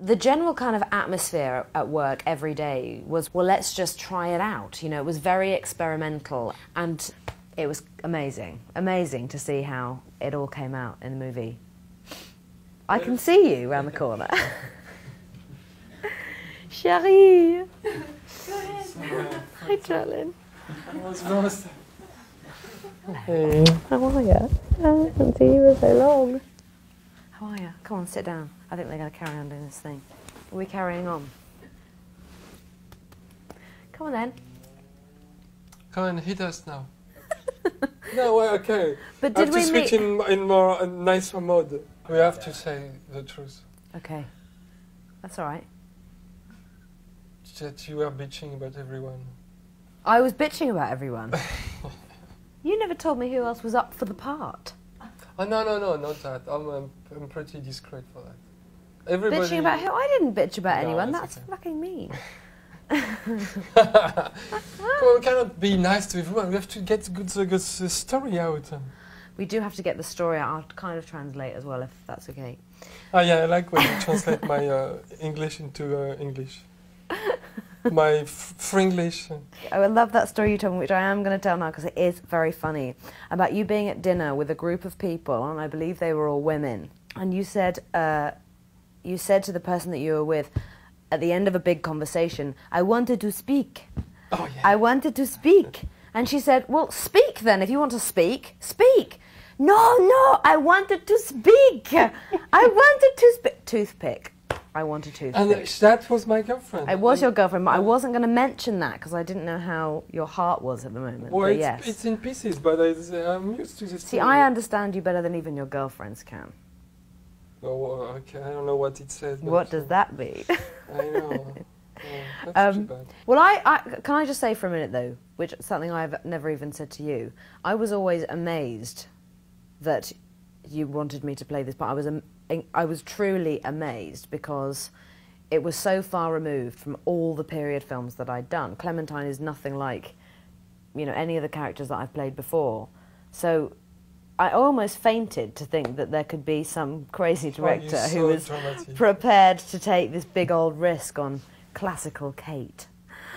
the general kind of atmosphere at work every day was, well, let's just try it out. You know, it was very experimental, and it was amazing to see how it all came out in the movie. I can see you around the corner. Chérie! Go ahead. Hi, darling. Hey. How are you? I haven't seen you for so long. How are you? Come on, sit down. I think they're going to carry on doing this thing. Are we carrying on? Come on then. Come and hit us now. No, well, okay. But I have did to we switch meet? in more nicer mode. We have to say the truth. Okay, that's all right. That you were bitching about everyone. I was bitching about everyone. You never told me who else was up for the part. Oh, no, not that. I'm pretty discreet for that. Everybody... Bitching about who? I didn't bitch about No, anyone. that's That's okay. fucking mean. Well, we cannot be nice to everyone. We have to get the story out. We do have to get the story out. I'll kind of translate as well, if that's okay. Ah, yeah, I like when you translate my English into English. My Fringlish. I would love that story you told me, which I am going to tell now because it is very funny, about you being at dinner with a group of people, and I believe they were all women. And you said to the person that you were with, at the end of a big conversation, I wanted to speak. Oh, yeah. I wanted to speak. And she said, well, speak then. If you want to speak, speak. No, I wanted to speak. I wanted to speak. Toothpick. I want a toothpick. And that was my girlfriend. I was your girlfriend, but I wasn't going to mention that because I didn't know how your heart was at the moment. Well, but it's, yes. it's in pieces, but I'm used to this. See, I understand you better than even your girlfriends can. Oh, okay. I don't know what it says. What does that mean? I know. That's too bad. Well, I can I just say for a minute though, which is something I've never even said to you. I was always amazed that you wanted me to play this part. I was truly amazed because it was so far removed from all the period films that I'd done. Clementine is nothing like, you know, any of the characters that I've played before. So I almost fainted to think that there could be some crazy director who was prepared to take this big old risk on classical Kate.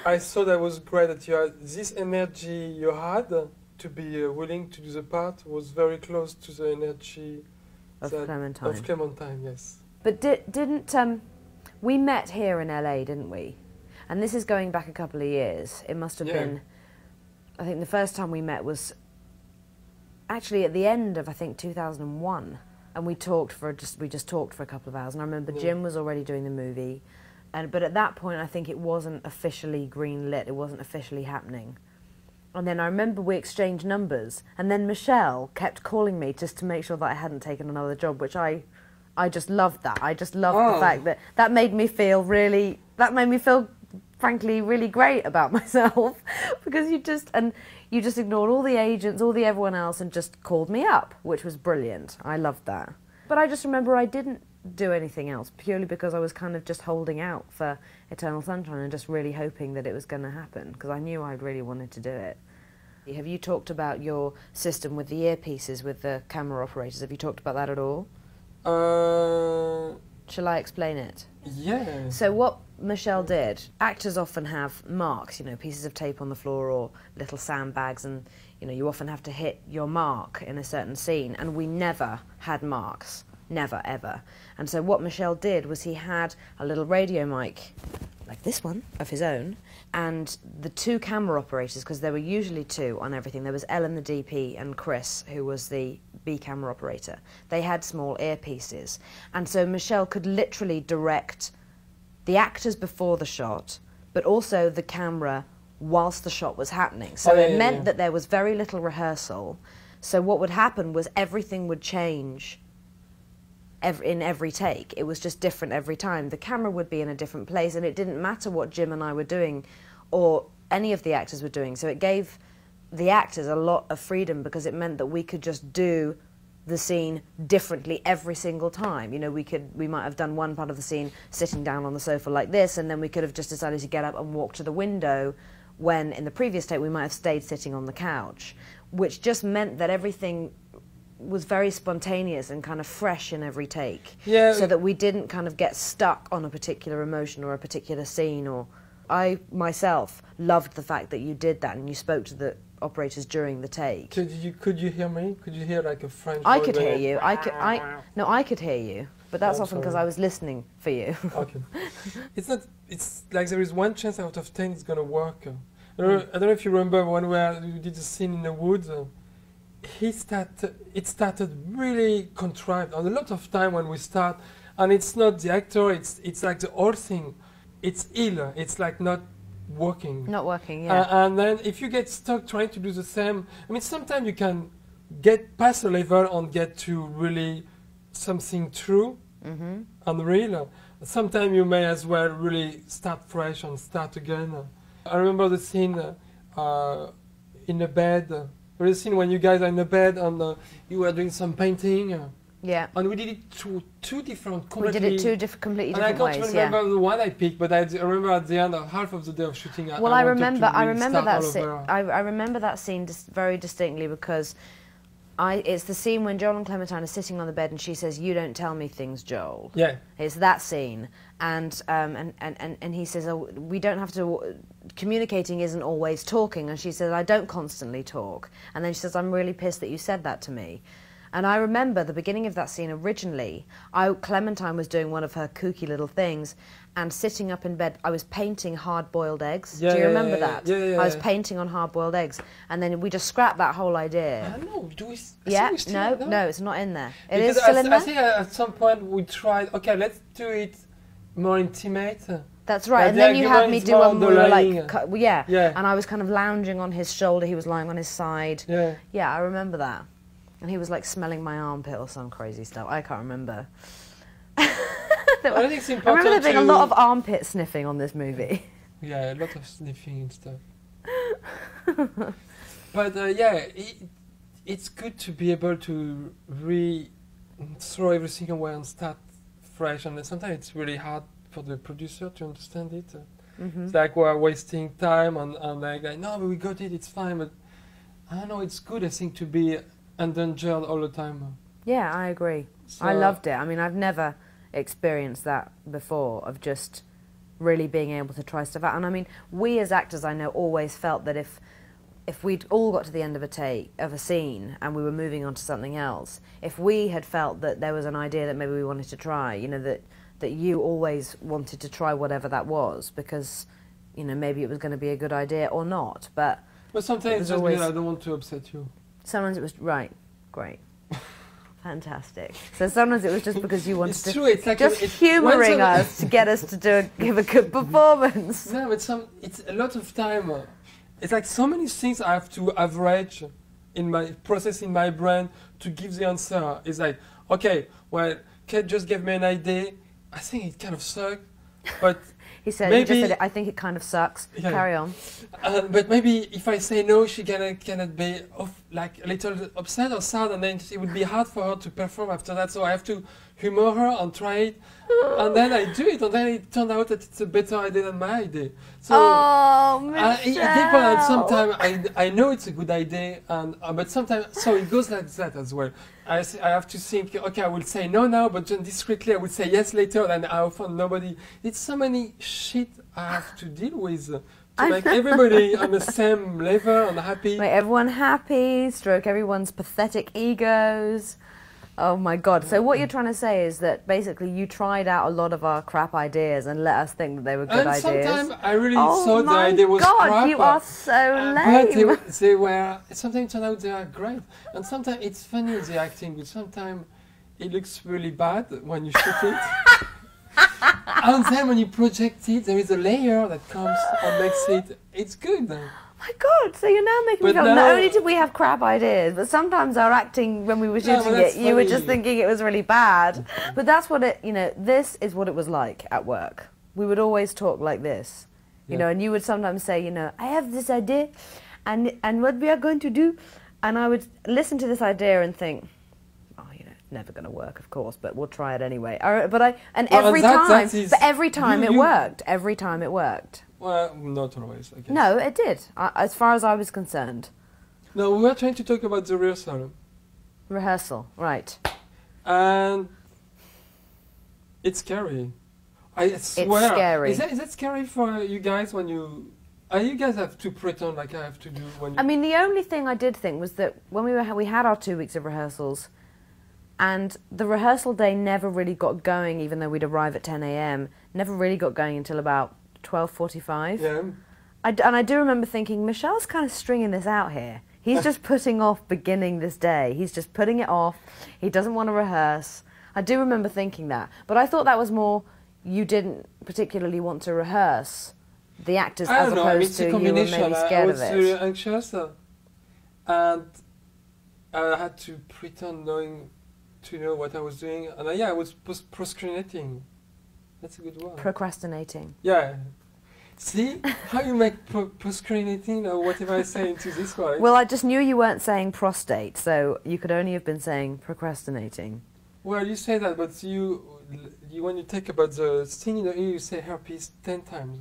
I thought that was great that you had this energy you had to be willing to do the part was very close to the energy Of Clementine. Of Clementine, yes. But didn't we met here in LA, didn't we? And this is going back a couple of years. It must have been, I think the first time we met was actually at the end of, I think, 2001. And we just talked for a couple of hours. And I remember Jim was already doing the movie. But at that point, I think it wasn't officially green-lit. It wasn't officially happening. And then I remember we exchanged numbers, and then Michel kept calling me just to make sure that I hadn't taken another job, which I just loved that. I just loved the fact that made me feel frankly really great about myself because you just ignored all the agents, everyone else, and just called me up, which was brilliant. I loved that. But I just remember I didn't do anything else purely because I was kind of just holding out for Eternal Sunshine and just really hoping that it was going to happen because I knew I really wanted to do it. Have you talked about your system with the earpieces with the camera operators? Have you talked about that at all? Shall I explain it? Yeah. So what Michel did, actors often have marks, you know, pieces of tape on the floor or little sandbags, and you know, you often have to hit your mark in a certain scene, and we never had marks. Never, ever. And so what Michel did was he had a little radio mic, like this one, of his own, and the two camera operators, because there were usually two on everything. There was Ellen, the DP, and Chris, who was the B camera operator. They had small earpieces. And so Michel could literally direct the actors before the shot, but also the camera whilst the shot was happening. So it meant that there was very little rehearsal. So what would happen was everything would change in every take. It was just different every time. The camera would be in a different place, and it didn't matter what Jim and I were doing or any of the actors were doing. So it gave the actors a lot of freedom because it meant that we could just do the scene differently every single time. You know, we might have done one part of the scene sitting down on the sofa like this, and then we could have just decided to get up and walk to the window when in the previous take we might have stayed sitting on the couch, which just meant that everything was very spontaneous and kind of fresh in every take. Yeah. So that we didn't kind of get stuck on a particular emotion or a particular scene. Or I myself loved the fact that you did that and you spoke to the operators during the take. Could you hear me? Could you hear like a French? I boy could hear going, you. I could hear you. But that's I'm often because sorry. I was listening for you. Okay. It's not. It's like there is 1 chance out of 10 it's gonna work. I don't know if you remember when we did a scene in the woods. It started really contrived. And a lot of time when we start, and it's not the actor. It's like the whole thing. It's ill. It's like not working. Not working, yeah. And then if you get stuck trying to do the same, I mean, sometimes you can get past a level and get to really something true and real. Sometimes you may as well really start fresh and start again. I remember the scene in the bed. There was a scene when you guys are in the bed and you were doing some painting. Yeah. And we did it two different We completely... did it completely and different ways, I can't remember the one I picked, but I remember at the end of half of the day of shooting. Well, I wanted to remember restart that all scene. over. I remember that scene very distinctly because it's the scene when Joel and Clementine are sitting on the bed and she says, "You don't tell me things, Joel." Yeah. It's that scene, and he says, "Oh, we don't have to. Communicating isn't always talking." And she says, "I don't constantly talk." And then she says, "I'm really pissed that you said that to me." And I remember the beginning of that scene originally, Clementine was doing one of her kooky little things and sitting up in bed, I was painting hard-boiled eggs. Yeah, Do you remember yeah, that? yeah, I was painting on hard-boiled eggs. And then we just scrapped that whole idea. I don't know. Do we? Yeah, we still have that? no, it's not in there. It Because is still in I there? think at some point we tried, okay, let's do it more intimate. That's right, But and the then you had argument me is do more one where we were underlying. like, yeah, Yeah. and I was kind of lounging on his shoulder, he was lying on his side. Yeah. Yeah, I remember that. And he was like smelling my armpit or some crazy stuff. I can't remember. I think it's I important remember there being a to- lot of armpit sniffing on this movie. Yeah, a lot of sniffing and stuff. But yeah, it's good to be able to throw everything away and start fresh. And sometimes it's really hard for the producer to understand it. It's like we're wasting time and like, no, but we got it, it's fine. But I don't know, it's good, I think, to be endangered all the time. Yeah, I agree. So, I loved it. I mean, I've never experienced that before, of just really being able to try stuff out. And I mean, we as actors, I know, always felt that if we'd all got to the end of a scene and we were moving on to something else, if we had felt that there was an idea that maybe we wanted to try, you know, that you always wanted to try whatever that was, because, you know, maybe it was going to be a good idea or not. But sometimes it's just always- because I don't want to upset you. sometimes it was right, great. Fantastic. So sometimes it was just because you wanted It's to true, it's like just it's humouring once us to get us to give a good performance. No, but it's a lot of time. It's like so many things I have to average in my process in my brain to give the answer. It's like, okay, well, Kate just gave me an idea. I think it kind of sucked, but He said, maybe, he just said, I think it kind of sucks. Yeah. Carry on. but maybe if I say no, she cannot be like a little upset or sad, and then it would be hard for her to perform after that. So I have to humor her and try it, and then I do it, and then it turned out that it's a better idea than my idea. So Oh, Michel. it depends. And sometimes I know it's a good idea, and but sometimes so it goes like that as well. I have to think. Okay, I will say no now, but then discreetly I will say yes later, and I often nobody. It's so many shit I have to deal with to make everybody on the same level and happy. Make everyone happy, stroke everyone's pathetic egos. Oh my God. So what you're trying to say is that basically you tried out a lot of our crap ideas and let us think that they were good And ideas. sometimes I really Oh thought the my idea was God, crap. you are so But lame. they were. Sometimes it turned out they are great, and sometimes it's funny the acting, but sometimes it looks really bad when you shoot it. And then when you project it, there is a layer that comes and makes it. It's good. My God, so you're now making me But feel, now- not only did we have crap ideas, but sometimes our acting, when we were No, shooting but that's it, you were funny. just thinking it was really bad. But that's what it, you know, this is what it was like at work. We would always talk like this, you Yeah. know, and you would sometimes say, you know, I have this idea, and what we are going to do, and I would listen to this idea and think, oh, you know, it's never going to work, of course, but we'll try it anyway. Well, But every time it worked. Every time it worked. Well, not always, I guess. No, it did, as far as I was concerned. No, we were trying to talk about the rehearsal. Rehearsal, right. And it's scary. I swear. scary. Is that scary for you guys when you... you guys have to pretend like I have to do when you... I mean, the only thing I did think was that when we had our 2 weeks of rehearsals, and the rehearsal day never really got going, even though we'd arrive at 10 a.m., never really got going until about 12:45. Yeah. And I do remember thinking, Michel's kind of stringing this out here. He's just putting off beginning this day. He's just putting it off. He doesn't want to rehearse. I do remember thinking that. But I thought that was more, you didn't particularly want to rehearse the actors as opposed to you were maybe scared of it. I was very anxious and I had to pretend to know what I was doing. And I was procrastinating. That's a good word. Procrastinating. Yeah. See how you make procrastinating or whatever I say into this word. Well, I just knew you weren't saying prostate, so you could only have been saying procrastinating. Well, you say that, but you when you talk about the thing in the ear, you say herpes 10 times.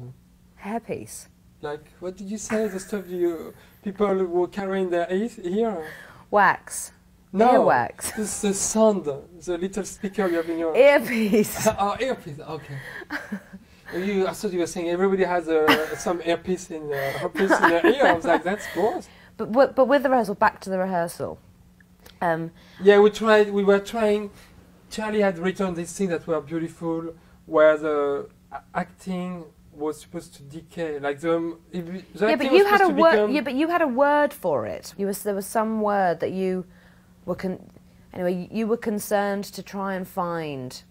Hairpiece. Like, what did you say? The stuff people were carrying their ear? Wax. No. Earwax. It's the sound, the little speaker you have in your... Earpiece. Oh, earpiece, okay. I thought you were saying everybody has some herpes in their ear. I was like, that's gross. But with the rehearsal, back to the rehearsal. Yeah, we were trying. Charlie had written these things that were beautiful, where the acting was supposed to decay, like the yeah, but you had a word. Yeah, but you had a word for it. There was some word that you were anyway. You were concerned to try and find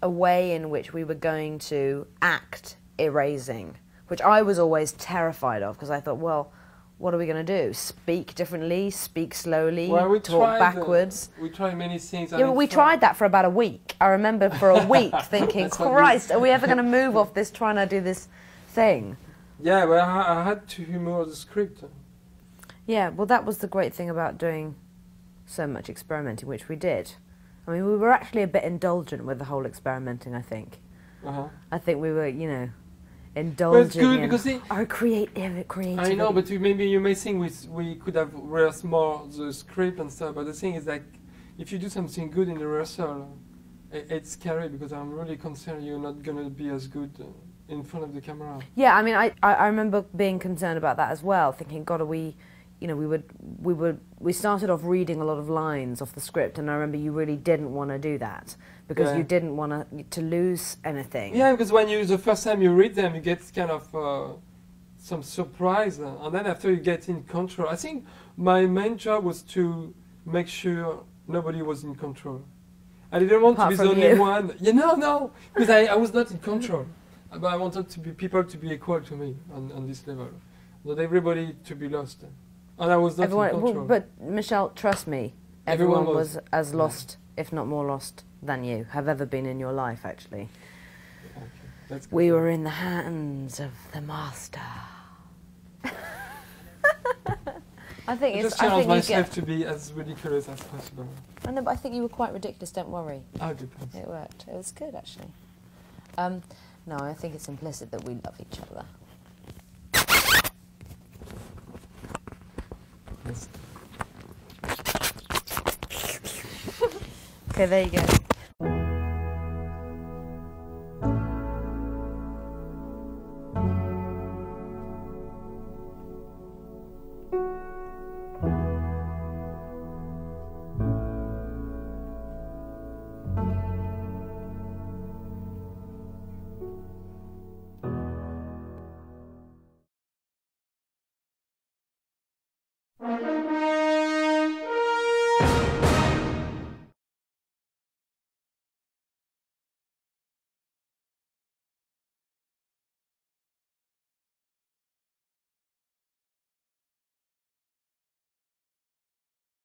a way in which we were going to act erasing, which I was always terrified of because I thought, well, what are we going to do? Speak differently, speak slowly, talk backwards. We tried many things. Yeah, but we tried that for about a week. I remember for a week thinking, Christ, are we ever going to move off this trying to do this thing? Yeah, well, I had to humor the script. Yeah, well, that was the great thing about doing so much experimenting, which we did. I mean, we were actually a bit indulgent with the whole experimenting, I think. I think we were, indulging in our creativity. I know, but maybe you may think we could have rehearsed more the script and stuff, but the thing is, like, if you do something good in the rehearsal, it's scary because I'm really concerned you're not going to be as good in front of the camera. Yeah, I mean, I remember being concerned about that as well, thinking, God, we started off reading a lot of lines off the script, and I remember you really didn't want to do that because you didn't want to lose anything. Yeah, because when the first time you read them, you get kind of some surprise, and then after you get in control. I think my main job was to make sure nobody was in control. I didn't want to be the only one. Yeah, no, because I was not in control. But I wanted people to be equal to me on this level, not everybody to be lost. And I was not in control. But Michel, trust me, everyone was as lost, if not more lost, than you have ever been in your life, actually. Okay. That's good. We were in the hands of the master. I think just challenge myself to be as ridiculous as possible. I know, but I think you were quite ridiculous, don't worry. Oh, depends. It worked. It was good, actually. No, I think it's implicit that we love each other. Yes. Okay, there you go.